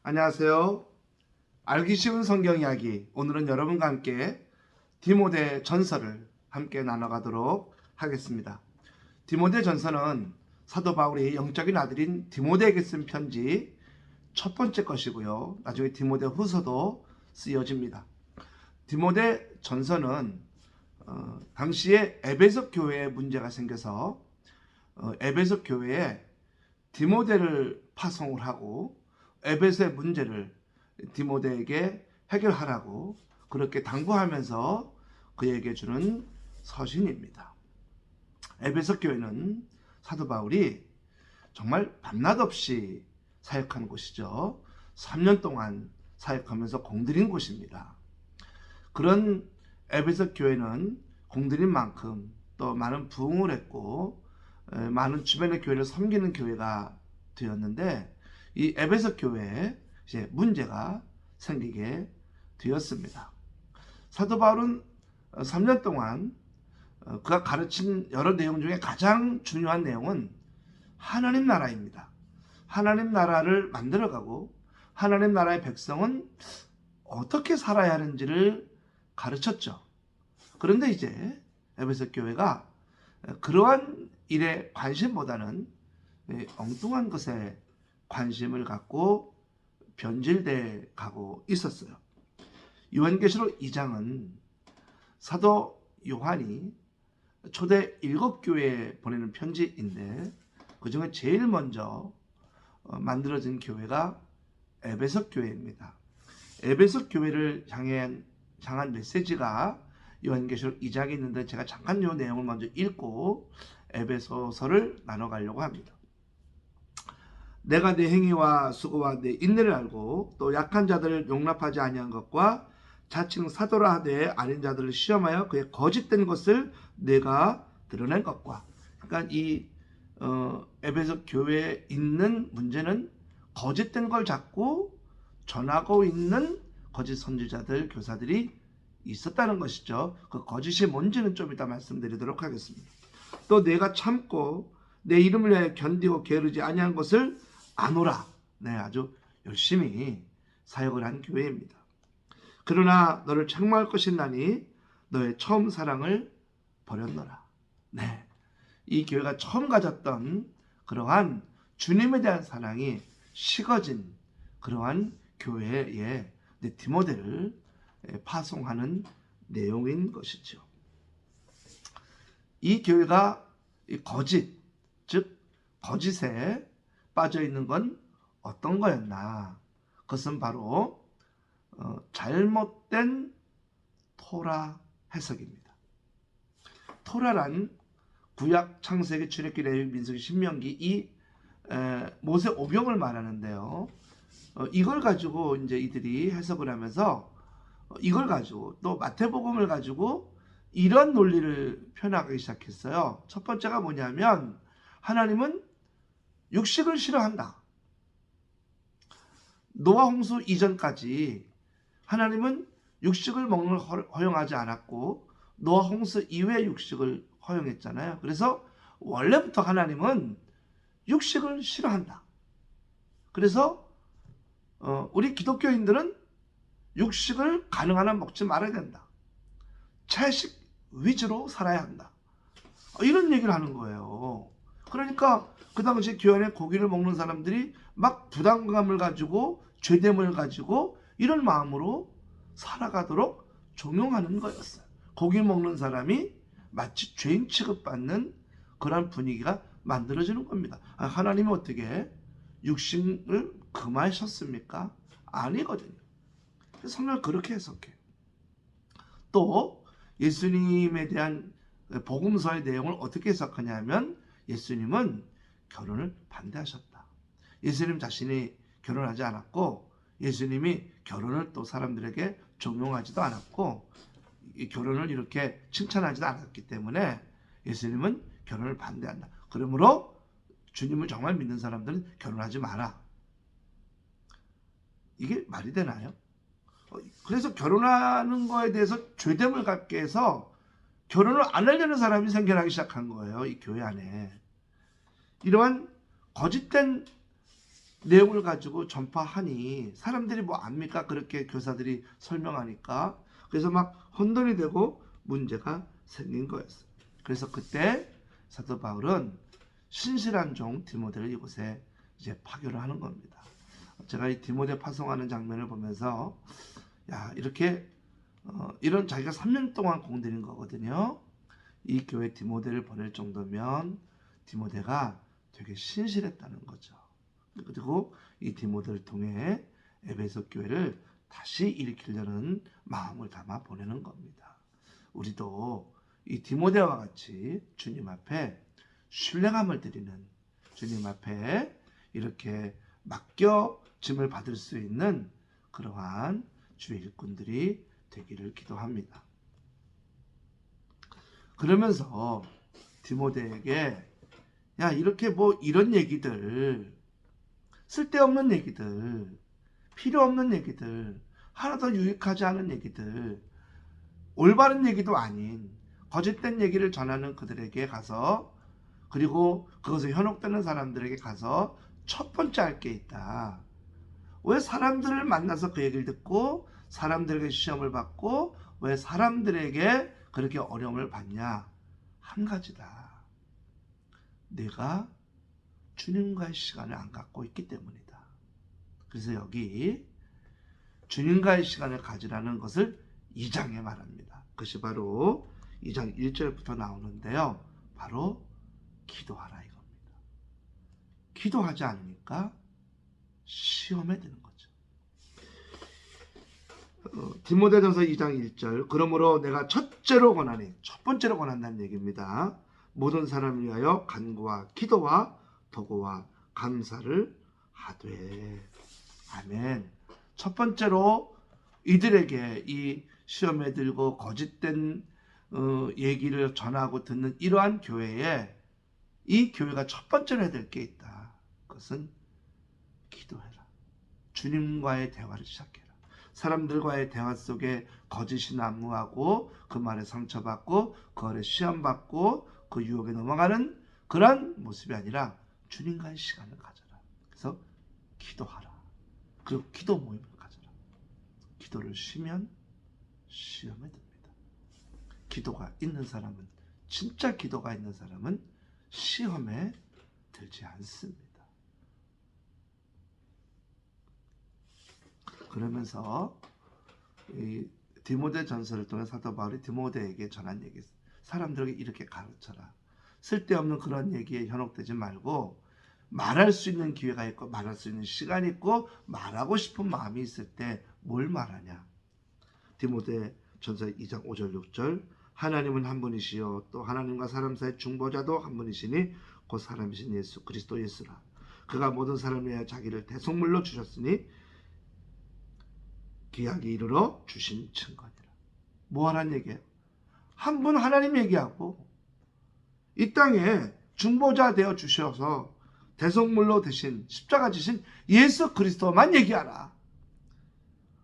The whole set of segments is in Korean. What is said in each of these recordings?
안녕하세요. 알기 쉬운 성경 이야기. 오늘은 여러분과 함께 디모데 전서를 함께 나눠가도록 하겠습니다. 디모데 전서는 사도 바울이 영적인 아들인 디모데에게 쓴 편지 첫 번째 것이고요. 나중에 디모데 후서도 쓰여집니다. 디모데 전서는 당시에 에베소 교회에 문제가 생겨서 에베소 교회에 디모데를 파송을 하고 에베소의 문제를 디모데에게 해결하라고 그렇게 당부하면서 그에게 주는 서신입니다. 에베소 교회는 사도 바울이 정말 밤낮 없이 사역한 곳이죠. 3년 동안 사역하면서 공들인 곳입니다. 그런 에베소 교회는 공들인 만큼 또 많은 부흥을 했고 많은 주변의 교회를 섬기는 교회가 되었는데 이 에베소 교회에 이제 문제가 생기게 되었습니다. 사도 바울은 3년 동안 그가 가르친 여러 내용 중에 가장 중요한 내용은 하나님 나라입니다. 하나님 나라를 만들어가고 하나님 나라의 백성은 어떻게 살아야 하는지를 가르쳤죠. 그런데 이제 에베소 교회가 그러한 일에 관심보다는 엉뚱한 것에 관심을 갖고 변질돼 가고 있었어요. 요한계시록 2장은 사도 요한이 초대 7교회에 보내는 편지인데 그중에 제일 먼저 만들어진 교회가 에베소 교회입니다. 에베소 교회를 향한 메시지가 요한계시록 2장에 있는데 제가 잠깐 이 내용을 먼저 읽고 에베소서를 나눠가려고 합니다. 내가 내 행위와 수고와 내 인내를 알고 또 약한 자들을 용납하지 아니한 것과 자칭 사도라 하되 아닌 자들을 시험하여 그의 거짓된 것을 내가 드러낸 것과 그러니까 이 에베소 교회에 있는 문제는 거짓된 걸 잡고 전하고 있는 거짓 선지자들 교사들이 있었다는 것이죠. 그 거짓이 뭔지는 좀 이따 말씀드리도록 하겠습니다. 또 내가 참고 내 이름을 위하여 견디고 게으르지 아니한 것을 아노라. 네, 아주 열심히 사역을 한 교회입니다. 그러나 너를 책망할 것이나니 너의 처음 사랑을 버렸노라. 네, 이 교회가 처음 가졌던 그러한 주님에 대한 사랑이 식어진 그러한 교회에 디모데를 파송하는 내용인 것이죠. 이 교회가 거짓, 즉 거짓에 빠져 있는 건 어떤 거였나? 그것은 바로 잘못된 토라 해석입니다. 토라란 구약 창세기 출애굽기 레위기 민수기 신명기 이 모세 오경을 말하는데요. 이걸 가지고 이제 이들이 해석을 하면서 이걸 가지고 또 마태복음을 가지고 이런 논리를 표현하기 시작했어요. 첫 번째가 뭐냐면 하나님은 육식을 싫어한다. 노아 홍수 이전까지 하나님은 육식을 먹는 걸 허용하지 않았고 노아 홍수 이후에 육식을 허용했잖아요. 그래서 원래부터 하나님은 육식을 싫어한다. 그래서 우리 기독교인들은 육식을 가능한 한 먹지 말아야 된다. 채식 위주로 살아야 한다. 이런 얘기를 하는 거예요. 그러니까 그 당시 교회 안에 고기를 먹는 사람들이 막 부담감을 가지고 죄됨을 가지고 이런 마음으로 살아가도록 종용하는 거였어요. 고기 먹는 사람이 마치 죄인 취급받는 그런 분위기가 만들어지는 겁니다. 하나님이 어떻게 육신을 금하셨습니까? 아니거든요. 성경을 그렇게 해석해요. 또 예수님에 대한 복음서의 내용을 어떻게 해석하냐면 예수님은 결혼을 반대하셨다. 예수님 자신이 결혼하지 않았고 예수님이 결혼을 또 사람들에게 종용하지도 않았고 이 결혼을 이렇게 칭찬하지도 않았기 때문에 예수님은 결혼을 반대한다. 그러므로 주님을 정말 믿는 사람들은 결혼하지 마라. 이게 말이 되나요? 그래서 결혼하는 거에 대해서 죄됨을 갖게 해서 결혼을 안 하려는 사람이 생겨나기 시작한 거예요. 이 교회 안에. 이러한 거짓된 내용을 가지고 전파하니 사람들이 뭐 압니까? 그렇게 교사들이 설명하니까. 그래서 막 혼돈이 되고 문제가 생긴 거였어요. 그래서 그때 사도 바울은 신실한 종 디모데를 이곳에 이제 파견을 하는 겁니다. 제가 이 디모데 파송하는 장면을 보면서 야, 이렇게 이런 자기가 3년 동안 공들인 거거든요. 이 교회 디모데를 보낼 정도면 디모데가 되게 신실했다는 거죠. 그리고 이 디모데를 통해 에베소 교회를 다시 일으키려는 마음을 담아 보내는 겁니다. 우리도 이 디모데와 같이 주님 앞에 신뢰감을 드리는, 주님 앞에 이렇게 맡겨 짐을 받을 수 있는 그러한 주의 일꾼들이 되기를 기도합니다. 그러면서 디모데에게 야, 이렇게 뭐 이런 얘기들, 쓸데없는 얘기들, 필요 없는 얘기들, 하나도 유익하지 않은 얘기들, 올바른 얘기도 아닌 거짓된 얘기를 전하는 그들에게 가서, 그리고 그것에 현혹되는 사람들에게 가서 첫 번째 할 게 있다. 왜 사람들을 만나서 그 얘기를 듣고 사람들에게 시험을 받고 왜 사람들에게 그렇게 어려움을 받냐? 한 가지다. 내가 주님과의 시간을 안 갖고 있기 때문이다. 그래서 여기 주님과의 시간을 가지라는 것을 2장에 말합니다. 그것이 바로 2장 1절부터 나오는데요. 바로 기도하라 이겁니다. 기도하지 않으니까 시험에 드는 거죠. 디모데전서 2장 1절 그러므로 내가 첫째로 권하니, 첫 번째로 권한다는 얘기입니다. 모든 사람을 위하여 간구와 기도와 도구와 감사를 하되. 아멘. 첫 번째로 이들에게 이 시험에 들고 거짓된 얘기를 전하고 듣는 이러한 교회에 이 교회가 첫 번째로 해야 될 게 있다. 그것은 기도해라. 주님과의 대화를 시작해라. 사람들과의 대화 속에 거짓이 난무하고 그 말에 상처받고 그 아래 시험받고 그 유혹에 넘어가는 그런 모습이 아니라 주님과의 시간을 가져라. 그래서 기도하라. 그리고 기도 모임을 가져라. 기도를 쉬면 시험에 듭니다. 기도가 있는 사람은, 진짜 기도가 있는 사람은 시험에 들지 않습니다. 그러면서 이 디모데 전서를 통해 사도 바울이 디모데에게 전한 얘기, 사람들에게 이렇게 가르쳐라. 쓸데없는 그런 얘기에 현혹되지 말고 말할 수 있는 기회가 있고 말할 수 있는 시간이 있고 말하고 싶은 마음이 있을 때 뭘 말하냐. 디모데 전서 2장 5절 6절 하나님은 한 분이시요 또 하나님과 사람 사이 중보자도 한 분이시니 곧 사람이신 예수 그리스도 예수라. 그가 모든 사람을 위하여 자기를 대속물로 주셨으니 기약이 이르러 주신 증거니라. 뭐 하라는 얘기예요? 한 분 하나님 얘기하고 이 땅에 중보자 되어 주셔서 대속물로 되신 십자가 지신 예수 그리스도만 얘기하라.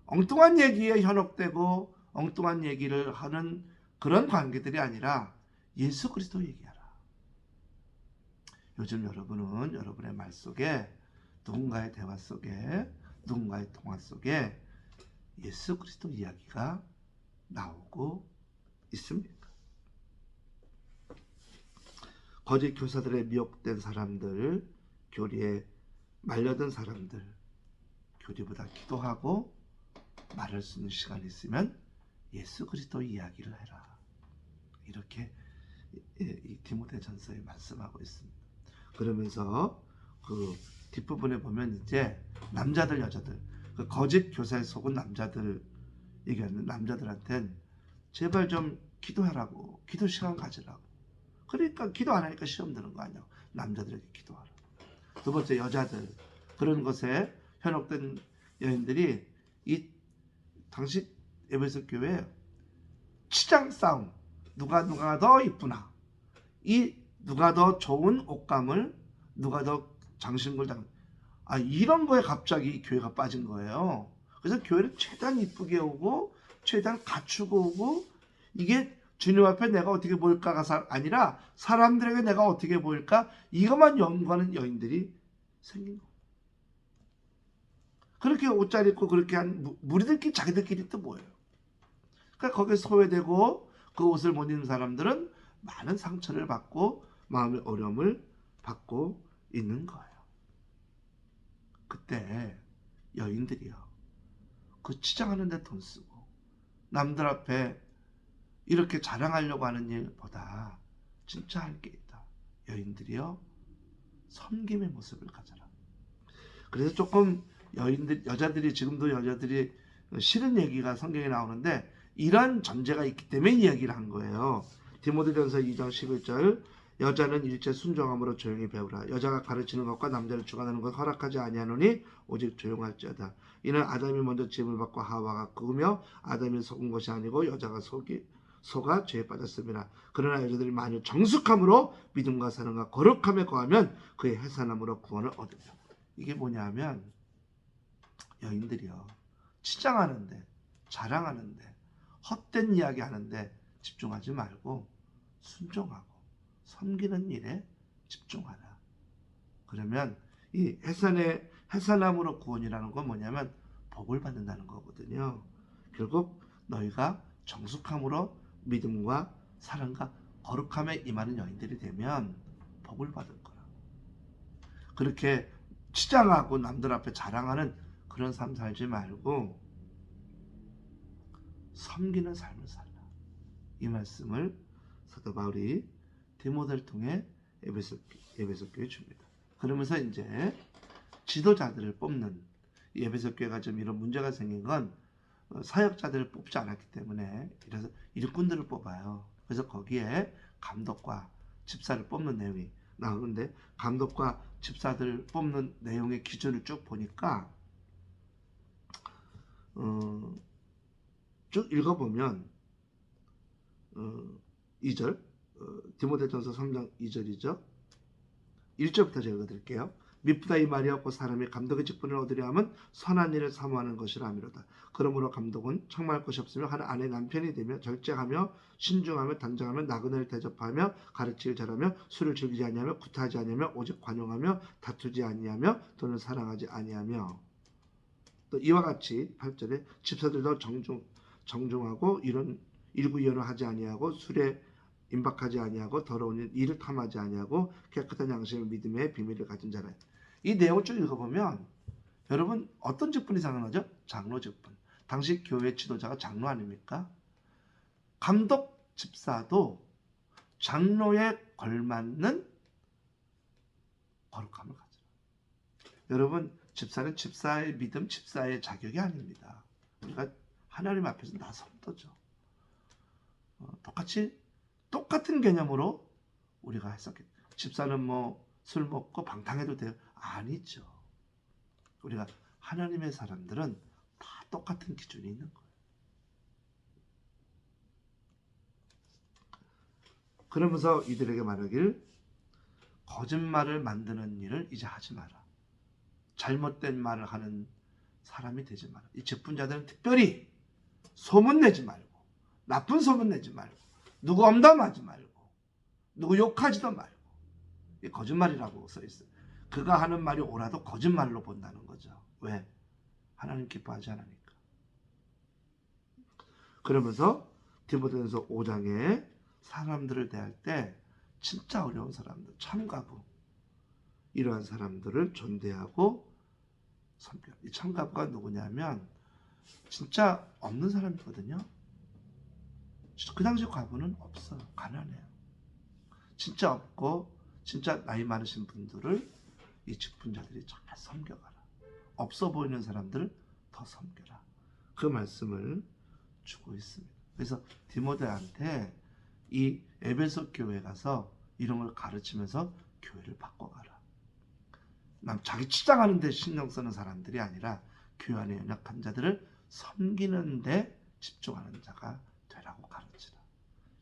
엉뚱한 얘기에 현혹되고 엉뚱한 얘기를 하는 그런 관계들이 아니라 예수 그리스도 얘기하라. 요즘 여러분은 여러분의 말 속에, 누군가의 대화 속에, 누군가의 통화 속에 예수 그리스도 이야기가 나오고 있습니까? 거짓 교사들의 미혹된 사람들, 교리에 말려든 사람들, 교리보다 기도하고 말할 수 있는 시간이 있으면 예수 그리스도 이야기를 해라. 이렇게 이 디모데 전서에 말씀하고 있습니다. 그러면서 그 뒷부분에 보면 이제 남자들 여자들, 그 거짓 교사에 속은 남자들 얘기하는 남자들한테는 제발 좀 기도하라고, 기도 시간 가지라고. 그러니까 기도 안 하니까 시험 드는 거 아니야. 남자들에게 기도하라. 두 번째 여자들, 그런 것에 현혹된 여인들이 이 당시 에베소 교회 치장 싸움, 누가 더 이쁘나, 이 누가 더 좋은 옷감을, 누가 더 장신구를 이런 거에 갑자기 교회가 빠진 거예요. 그래서 교회를 최대한 이쁘게 오고 최대한 갖추고 오고, 이게 주님 앞에 내가 어떻게 보일까가 아니라 사람들에게 내가 어떻게 보일까, 이것만 연구하는 여인들이 생긴 거예요. 그렇게 옷잘 입고 그렇게 한 무리들끼리 자기들끼리 또 모여요. 그러니까 거기에 소외되고 그 옷을 못 입는 사람들은 많은 상처를 받고 마음의 어려움을 받고 있는 거예요. 그때 여인들이요, 그 치장하는 데 돈 쓰고 남들 앞에 이렇게 자랑하려고 하는 일보다 진짜 할 게 있다. 여인들이요, 섬김의 모습을 가져라. 그래서 조금 여자들이 지금도 여자들이 싫은 얘기가 성경에 나오는데 이런 전제가 있기 때문에 이야기를 한 거예요. 디모데전서 2장 11절, 여자는 일체 순종함으로 조용히 배우라. 여자가 가르치는 것과 남자를 주관하는 것 허락하지 아니하노니 오직 조용할지어다. 이는 아담이 먼저 지음을 받고 하와가 그으며 아담이 속은 것이 아니고 여자가 속아 죄에 빠졌습니다. 그러나 여자들이 만일 정숙함으로 믿음과 사랑과 거룩함에 거하면 그의 해산함으로 구원을 얻으며. 이게 뭐냐면 여인들이요, 치장하는데 자랑하는데 헛된 이야기 하는데 집중하지 말고 순종하고 섬기는 일에 집중하라. 그러면 이 해산함으로 구원이라는 건 뭐냐면 복을 받는다는 거거든요. 결국 너희가 정숙함으로 믿음과 사랑과 거룩함에 임하는 여인들이 되면 복을 받을 거라. 그렇게 치장하고 남들 앞에 자랑하는 그런 삶 살지 말고 섬기는 삶을 살라. 이 말씀을 사도 바울이 디모데를 통해 에베소 교회에 줍니다. 그러면서 이제 지도자들을 뽑는, 이 에베소 교회가 좀 이런 문제가 생긴 건 사역자들을 뽑지 않았기 때문에 이래서 일꾼들을 뽑아요. 그래서 거기에 감독과 집사를 뽑는 내용이 나오는데, 감독과 집사들을 뽑는 내용의 기준을 쭉 보니까 쭉 읽어보면 2절, 디모데전서 3장 2절이죠. 1절부터 제가 읽어드릴게요. 미쁘다 이 말이 없고 사람이 감독의 직분을 얻으려 하면 선한 일을 사모하는 것이라 하미로다. 그러므로 감독은 책망할 것이 없으며 한 아내 남편이 되며 절제하며 신중하며 단정하며 나그네를 대접하며 가르치길 잘하며 술을 즐기지 아니하며 구타하지 아니하며 오직 관용하며 다투지 아니하며 돈을 사랑하지 아니하며, 또 이와 같이 8절에 집사들도 정중하고 이런 일구이연을 하지 아니하고 술에 임박하지 아니하고 더러운 일을 탐하지 아니하고 깨끗한 양심의 믿음의 비밀을 가진 자라. 이 내용을 쭉 읽어보면 여러분 어떤 직분이 생각나죠? 장로 직분. 당시 교회 지도자가 장로 아닙니까? 감독 집사도 장로에 걸맞는 거룩함을 가져라. 여러분, 집사는 집사의 믿음, 집사의 자격이 아닙니다. 우리가 하나님 앞에서 나선도죠. 똑같은 개념으로 우리가 했었겠죠. 집사는 뭐 술 먹고 방탕해도 돼요? 아니죠. 우리가 하나님의 사람들은 다 똑같은 기준이 있는 거예요. 그러면서 이들에게 말하길, 거짓말을 만드는 일을 이제 하지 마라. 잘못된 말을 하는 사람이 되지 마라. 이 직분자들은 특별히 소문내지 말고, 나쁜 소문내지 말고, 누구 엄담하지 말고, 누구 욕하지도 말고. 이 거짓말이라고 써있어요. 그가 하는 말이 옳아도 거짓말로 본다는 거죠. 왜? 하나님 기뻐하지 않으니까. 그러면서 디모데전서 5장에 사람들을 대할 때 진짜 어려운 사람들, 참가부, 이러한 사람들을 존대하고 섬겨. 이 참가부가 누구냐면 진짜 없는 사람이거든요. 그 당시 과부는 없어요. 가난해요. 진짜 없고 진짜 나이 많으신 분들을 이 직분자들이 잘 섬겨가라. 없어 보이는 사람들을 더 섬겨라. 그 말씀을 주고 있습니다. 그래서 디모데한테 이 에베소 교회 가서 이런 걸 가르치면서 교회를 바꿔가라. 자기 치장하는 데 신경 쓰는 사람들이 아니라 교회 안에 연약한 자들을 섬기는 데 집중하는 자가 되라고 가르치라.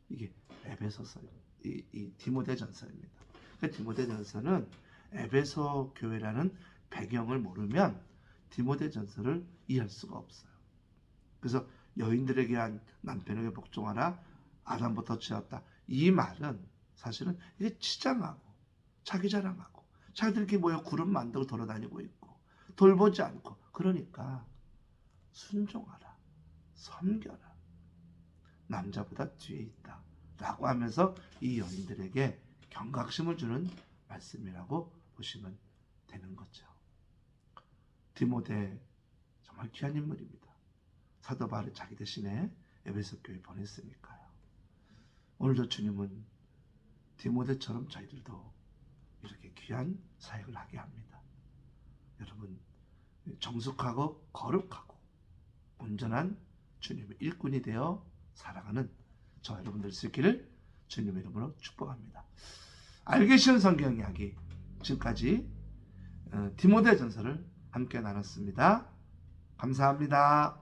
이게 에베소서, 이 디모데전서입니다. 디모데전서는 에베소 교회라는 배경을 모르면 디모데전서를 이해할 수가 없어요. 그래서 여인들에게 한 남편에게 복종하라, 아담부터 지었다, 이 말은 사실은 이게 치장하고 자기 자랑하고 자기들끼리 모여 그룹 만들고 돌아다니고 있고 돌보지 않고 그러니까 순종하라, 섬겨라, 남자보다 뒤에 있다 라고 하면서 이 여인들에게 경각심을 주는 말씀이라고 보시면 되는 거죠. 디모데 정말 귀한 인물입니다. 사도 바울이 자기 대신에 에베소 교회 보냈으니까요. 오늘도 주님은 디모데처럼 저희들도 이렇게 귀한 사역을 하게 합니다. 여러분, 정숙하고 거룩하고 온전한 주님의 일꾼이 되어 살아가는 저 여러분들 수 있기를 주님의 이름으로 축복합니다. 알기 쉬운 성경 이야기, 지금까지 디모데 전서를 함께 나눴습니다. 감사합니다.